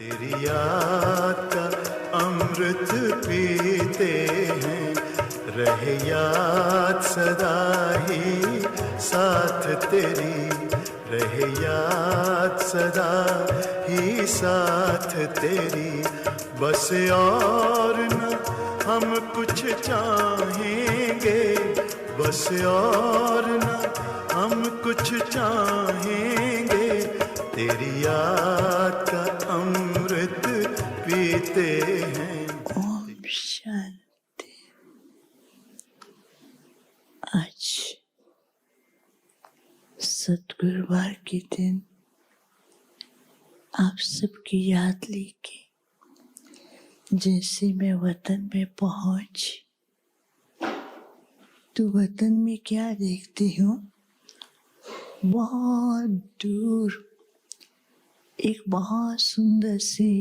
तेरी याद का अमृत पीते हैं, रहे याद सदा ही साथ तेरी, रहे याद सदा ही साथ तेरी। बस और न हम कुछ चाहेंगे, बस और न हम कुछ चाहेंगे, तेरी याद का अमृत पीते हैं। ओम शांति। आज सतगुरुवार के दिन आप सबकी याद लेके जैसे मैं वतन में पहुंची तो वतन में क्या देखती हूँ, बहुत दूर एक बहुत सुंदर सी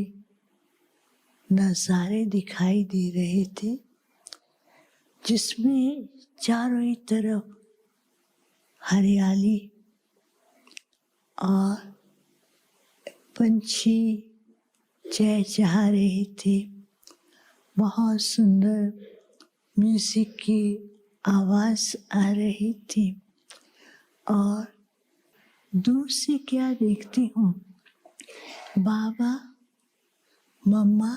नज़ारे दिखाई दे रहे थे, जिसमें चारों ही तरफ हरियाली और पंछी चहचहा रहे थे। बहुत सुंदर म्यूजिक की आवाज़ आ रही थी और दूर से क्या देखती हूँ, बाबा, मम्मा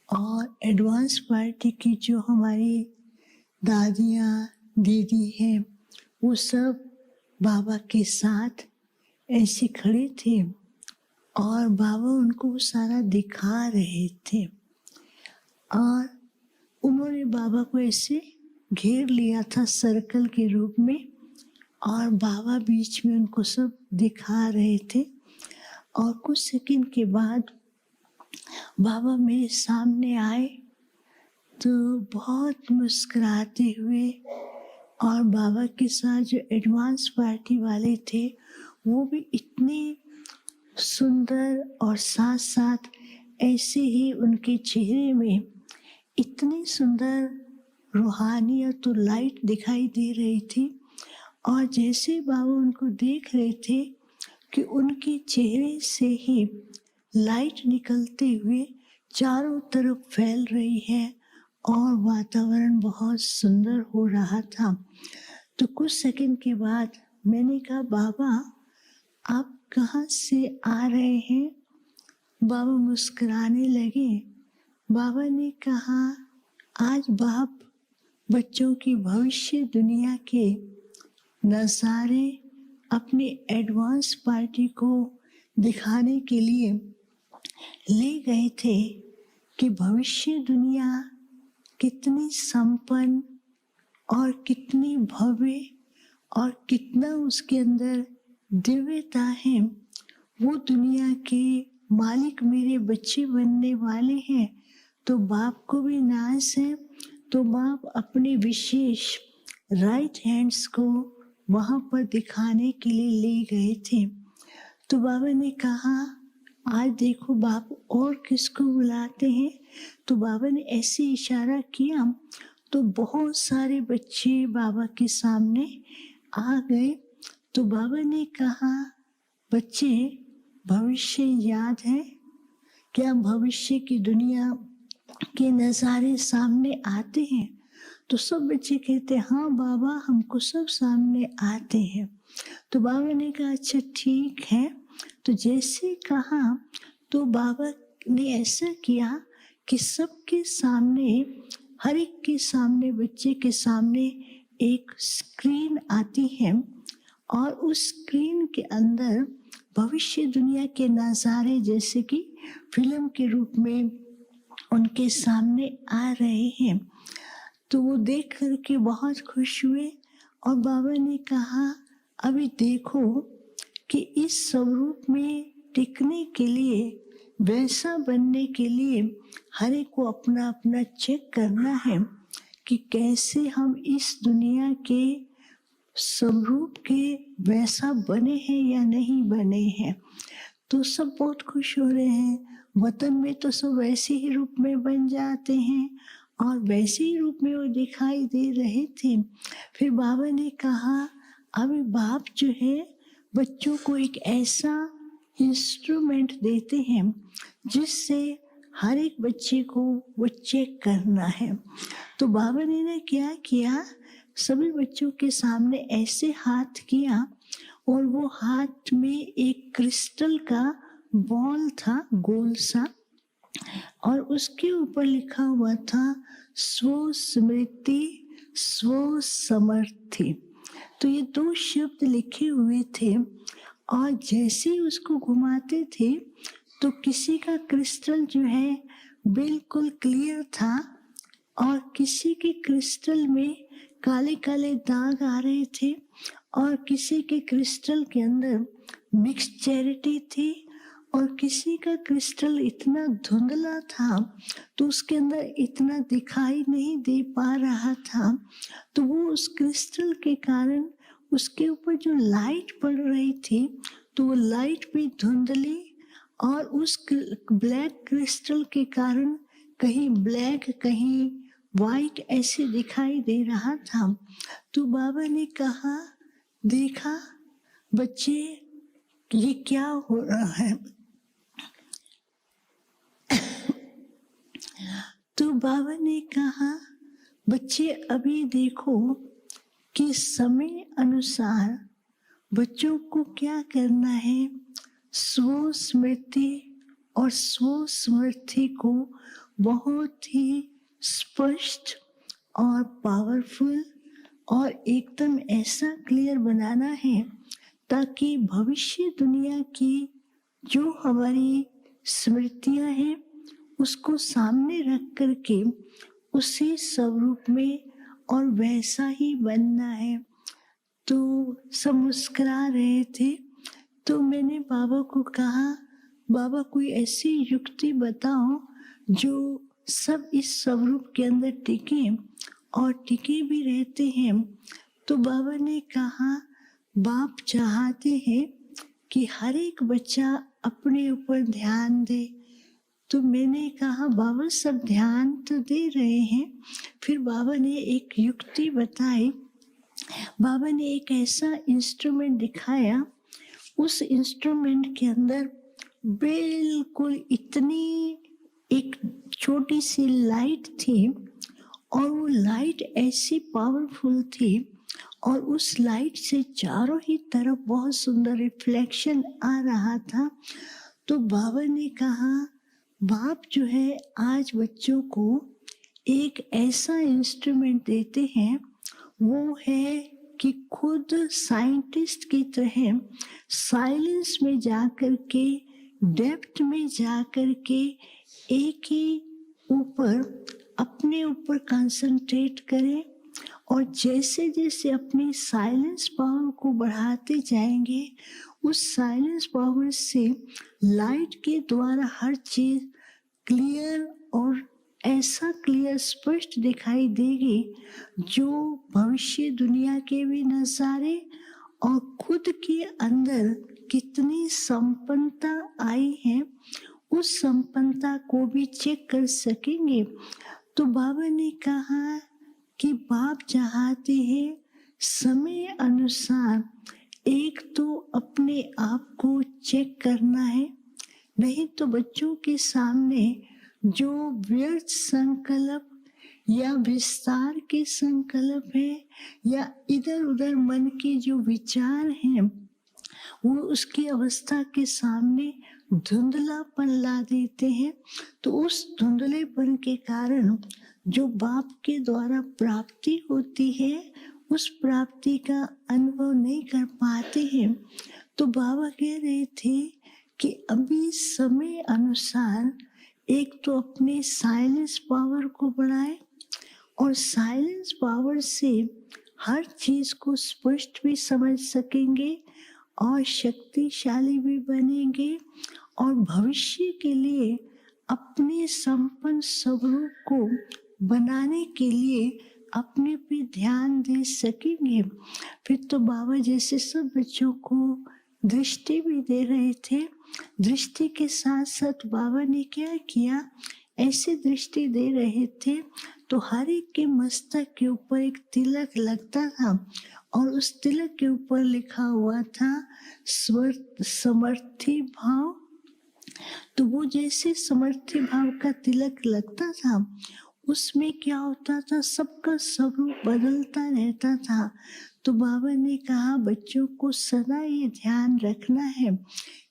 और एडवांस पार्टी की जो हमारी दादियाँ दीदी हैं, वो सब बाबा के साथ ऐसे खड़े थे और बाबा उनको सारा दिखा रहे थे और उन्होंने बाबा को ऐसे घेर लिया था सर्कल के रूप में और बाबा बीच में उनको सब दिखा रहे थे। और कुछ सेकंड के बाद बाबा मेरे सामने आए तो बहुत मुस्कुराते हुए, और बाबा के साथ जो एडवांस पार्टी वाले थे वो भी इतने सुंदर, और साथ साथ ऐसे ही उनके चेहरे में इतनी सुंदर रूहानियत और लाइट दिखाई दे रही थी। और जैसे बाबा उनको देख रहे थे कि उनके चेहरे से ही लाइट निकलते हुए चारों तरफ फैल रही है और वातावरण बहुत सुंदर हो रहा था। तो कुछ सेकंड के बाद मैंने कहा, बाबा आप कहाँ से आ रहे हैं? बाबा मुस्कुराने लगे। बाबा ने कहा, आज बाप बच्चों की भविष्य दुनिया के नज़ारे अपनी एडवांस पार्टी को दिखाने के लिए ले गए थे कि भविष्य दुनिया कितनी संपन्न और कितनी भव्य और कितना उसके अंदर दिव्यता है। वो दुनिया के मालिक मेरे बच्चे बनने वाले हैं, तो बाप को भी नाज है। तो बाप अपने विशेष राइट हैंड्स को वहाँ पर दिखाने के लिए ले गए थे। तो बाबा ने कहा, आज देखो बाप और किसको बुलाते हैं। तो बाबा ने ऐसे इशारा किया तो बहुत सारे बच्चे बाबा के सामने आ गए। तो बाबा ने कहा, बच्चे भविष्य याद है क्या? भविष्य की दुनिया के नज़ारे सामने आते हैं? तो सब बच्चे कहते, हाँ बाबा हमको सब सामने आते हैं। तो बाबा ने कहा, अच्छा ठीक है। तो जैसे कहा तो बाबा ने ऐसा किया कि सबके सामने, हर एक के सामने, बच्चे के सामने एक स्क्रीन आती है और उस स्क्रीन के अंदर भविष्य दुनिया के नज़ारे जैसे कि फिल्म के रूप में उनके सामने आ रहे हैं। तो वो देख करके बहुत खुश हुए और बाबा ने कहा, अभी देखो कि इस स्वरूप में टिकने के लिए, वैसा बनने के लिए हर एक को अपना अपना चेक करना है कि कैसे हम इस दुनिया के स्वरूप के वैसा बने हैं या नहीं बने हैं। तो सब बहुत खुश हो रहे हैं। वतन में तो सब वैसे ही रूप में बन जाते हैं और वैसे ही रूप में वो दिखाई दे रहे थे। फिर बाबा ने कहा, अभी बाप जो है बच्चों को एक ऐसा इंस्ट्रूमेंट देते हैं जिससे हर एक बच्चे को वो चेक करना है। तो बाबा ने क्या किया, सभी बच्चों के सामने ऐसे हाथ किया और वो हाथ में एक क्रिस्टल का बॉल था, गोल सा, और उसके ऊपर लिखा हुआ था स्व स्मृति स्व समर्थि। तो ये 2 शब्द लिखे हुए थे और जैसे ही उसको घुमाते थे तो किसी का क्रिस्टल जो है बिल्कुल क्लियर था और किसी के क्रिस्टल में काले काले दाग आ रहे थे और किसी के क्रिस्टल के अंदर मिक्स चैरिटी थी और किसी का क्रिस्टल इतना धुंधला था तो उसके अंदर इतना दिखाई नहीं दे पा रहा था। तो वो उस क्रिस्टल के कारण उसके ऊपर जो लाइट पड़ रही थी तो वो लाइट भी धुंधली और उस ब्लैक क्रिस्टल के कारण कहीं ब्लैक कहीं वाइट ऐसे दिखाई दे रहा था। तो बाबा ने कहा, देखा बच्चे ये क्या हो रहा है। तो बाबा ने कहा, बच्चे अभी देखो कि समय अनुसार बच्चों को क्या करना है, स्व स्मृति और स्व स्मृति को बहुत ही स्पष्ट और पावरफुल और एकदम ऐसा क्लियर बनाना है ताकि भविष्य दुनिया की जो हमारी स्मृतियां हैं उसको सामने रख करके उसी स्वरूप में और वैसा ही बनना है। तो सब मुस्कुरा रहे थे। तो मैंने बाबा को कहा, बाबा कोई ऐसी युक्ति बताओ जो सब इस स्वरूप के अंदर टिके और टिके भी रहते हैं। तो बाबा ने कहा, बाप चाहते हैं कि हर एक बच्चा अपने ऊपर ध्यान दे। तो मैंने कहा, बाबा सब ध्यान तो दे रहे हैं। फिर बाबा ने एक युक्ति बताई। बाबा ने एक ऐसा इंस्ट्रूमेंट दिखाया, उस इंस्ट्रूमेंट के अंदर बिल्कुल इतनी एक छोटी सी लाइट थी और वो लाइट ऐसी पावरफुल थी और उस लाइट से चारों ही तरफ बहुत सुंदर रिफ्लेक्शन आ रहा था। तो बाबा ने कहा, बाप जो है आज बच्चों को एक ऐसा इंस्ट्रूमेंट देते हैं, वो है कि खुद साइंटिस्ट की तरह साइलेंस में जाकर के, डेप्थ में जाकर के एक ही ऊपर अपने ऊपर कंसंट्रेट करें और जैसे जैसे अपनी साइलेंस पावर को बढ़ाते जाएंगे उस साइलेंस पावर से लाइट के द्वारा हर चीज क्लियर और ऐसा क्लियर स्पष्ट दिखाई देगी जो भविष्य दुनिया के भी नजारे और खुद के अंदर कितनी संपन्नता आई है उस संपन्नता को भी चेक कर सकेंगे। तो बाबा ने कहा कि बाप चाहते हैं समय अनुसार एक तो अपने आप को चेक करना है, नहीं तो बच्चों के सामने जो व्यर्थ संकल्प या विस्तार के संकल्प है या इधर उधर मन के जो विचार हैं वो उसकी अवस्था के सामने धुंधलापन ला देते हैं। तो उस धुंधलेपन के कारण जो बाप के द्वारा प्राप्ति होती है उस प्राप्ति का अनुभव नहीं कर पाते हैं। तो बाबा कह रहे थे कि अभी समय अनुसार एक तो अपने साइलेंस पावर को बढ़ाए और साइलेंस पावर से हर चीज को स्पष्ट भी समझ सकेंगे और शक्तिशाली भी बनेंगे और भविष्य के लिए अपने संपन्न स्वरूप को बनाने के लिए अपने पे ध्यान दे सकेंगे। फिर तो बाबा जैसे सब बच्चों को दृष्टि भी दे रहे थे। दृष्टि के साथ साथ बाबा ने क्या किया, ऐसे दृष्टि दे रहे थे तो हर एक के मस्तक के ऊपर एक तिलक लगता था और उस तिलक के ऊपर लिखा हुआ था समर्थी भाव। तो वो जैसे समर्थी भाव का तिलक लगता था, उसमें क्या होता था, सबका स्वरूप बदलता रहता था। तो बाबा ने कहा बच्चों को सदा ये ध्यान रखना है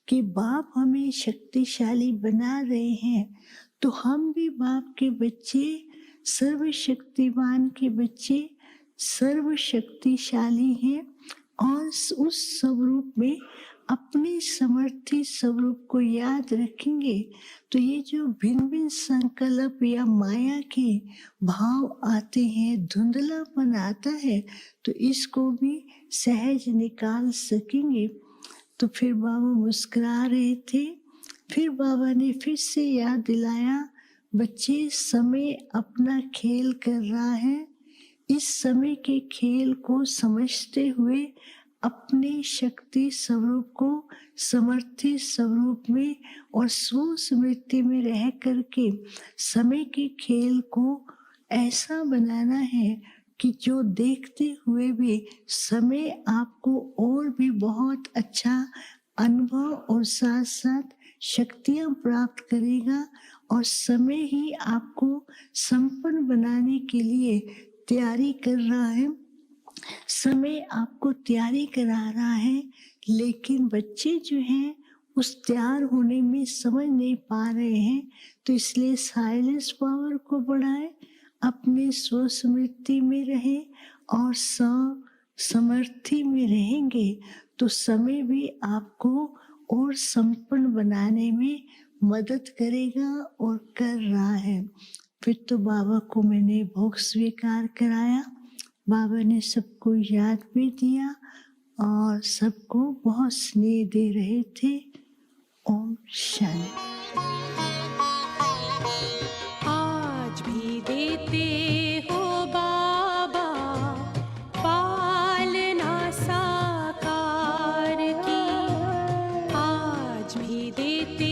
कि बाप हमें शक्तिशाली बना रहे हैं, तो हम भी बाप के बच्चे, सर्वशक्तिवान के बच्चे, सर्वशक्तिशाली हैं और उस स्वरूप में अपने समर्थी स्वरूप को याद रखेंगे। तो ये जो भिन्न भिन्न संकल्प या माया के भाव आते हैं, धुंधलापन आता है, तो इसको भी सहज निकाल सकेंगे। तो फिर बाबा मुस्कुरा रहे थे। फिर बाबा ने फिर से याद दिलाया, बच्चे समय अपना खेल कर रहा है, इस समय के खेल को समझते हुए अपने शक्ति स्वरूप को समर्थी स्वरूप में और स्व स्मृति में रह करके समय के खेल को ऐसा बनाना है कि जो देखते हुए भी समय आपको और भी बहुत अच्छा अनुभव और साथ साथ शक्तियां प्राप्त करेगा और समय ही आपको संपन्न बनाने के लिए तैयारी कर रहा है। समय आपको तैयारी करा रहा है, लेकिन बच्चे जो हैं उस तैयार होने में समझ नहीं पा रहे हैं। तो इसलिए साइलेंस पावर को बढ़ाएं, अपने स्व स्मृति में रहें और समर्थी में रहेंगे तो समय भी आपको और संपन्न बनाने में मदद करेगा और कर रहा है। फिर तो बाबा को मैंने भोग स्वीकार कराया, बाबा ने सबको याद भी दिया और सबको बहुत स्नेह दे रहे थे। ओम शांति। आज भी देते हो बाबा पालना साकार की, आज भी देते